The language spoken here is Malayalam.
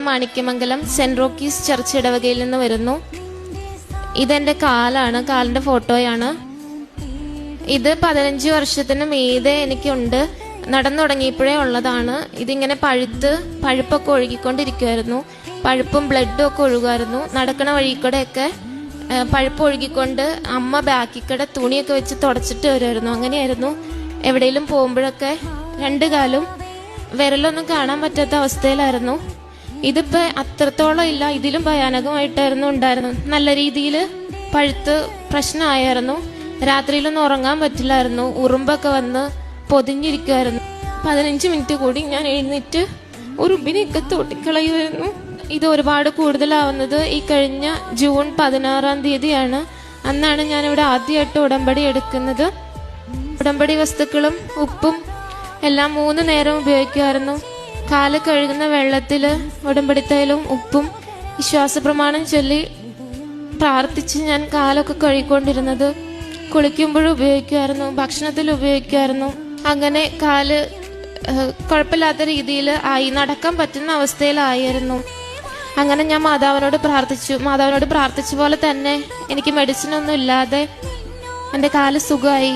മാണിക്യമംഗലം സെന്റ് റോക്കീസ് ചർച്ച് ഇടവകയിൽ നിന്ന് വരുന്നു. ഇതെന്റെ കാലാണ്, കാലിന്റെ ഫോട്ടോയാണ്. ഇത് 15 വർഷത്തിന് മീതെ എനിക്കുണ്ട്. നടന്നു തുടങ്ങിയപ്പോഴേ ഉള്ളതാണ്. ഇതിങ്ങനെ പഴുപ്പൊക്കെ ഒഴുകിക്കൊണ്ടിരിക്കുമായിരുന്നു. പഴുപ്പും ബ്ലഡും ഒക്കെ ഒഴുകുമായിരുന്നു. നടക്കണ വഴിക്കൂടെയൊക്കെ പഴുപ്പ് ഒഴുകിക്കൊണ്ട് അമ്മ ബാക്കിക്കടെ തുണിയൊക്കെ വെച്ച് തുടച്ചിട്ട് വരുമായിരുന്നു. അങ്ങനെയായിരുന്നു. എവിടെയെങ്കിലും പോകുമ്പോഴൊക്കെ 2 കാലും വിരലൊന്നും കാണാൻ പറ്റാത്ത അവസ്ഥയിലായിരുന്നു. ഇതിപ്പോ അത്രത്തോളം ഇല്ല, ഇതിലും ഭയാനകമായിട്ടായിരുന്നു ഉണ്ടായിരുന്നു. നല്ല രീതിയിൽ പഴുത്ത് പ്രശ്നമായിരുന്നു. രാത്രിയിലൊന്നും ഉറങ്ങാൻ പറ്റില്ലായിരുന്നു. ഉറുമ്പൊക്കെ വന്ന് പൊതിഞ്ഞിരിക്കുമായിരുന്നു. 15 മിനിറ്റ് കൂടി ഞാൻ എഴുന്നേറ്റ് ഉറുമ്പിനെയൊക്കെ തോട്ടിക്കളയുമായിരുന്നു. ഇത് ഒരുപാട് കൂടുതലാവുന്നത് ഈ കഴിഞ്ഞ ജൂൺ 16-ാം തീയതിയാണ്. അന്നാണ് ഞാനിവിടെ ആദ്യമായിട്ട് ഉടമ്പടി എടുക്കുന്നത്. ഉടമ്പടി വസ്തുക്കളും ഉപ്പും എല്ലാം 3 നേരം ഉപയോഗിക്കുമായിരുന്നു. കാല് കഴുകുന്ന വെള്ളത്തില് ഉടമ്പടി തൈലവും ഉപ്പും വിശ്വാസപ്രമാണം ചൊല്ലി പ്രാർത്ഥിച്ച് ഞാൻ കാലൊക്കെ കഴുകിക്കൊണ്ടിരുന്നത്. കുളിക്കുമ്പോഴും ഉപയോഗിക്കുമായിരുന്നു, ഭക്ഷണത്തിൽ ഉപയോഗിക്കുമായിരുന്നു. അങ്ങനെ കാല് കുഴപ്പമില്ലാത്ത രീതിയിൽ ആയി, നടക്കാൻ പറ്റുന്ന അവസ്ഥയിലായിരുന്നു. അങ്ങനെ ഞാൻ മാതാവിനോട് പ്രാർത്ഥിച്ചു. മാതാവിനോട് പ്രാർത്ഥിച്ച പോലെ തന്നെ എനിക്ക് മെഡിസിൻ ഒന്നും ഇല്ലാതെ എൻ്റെ കാല് സുഖമായി.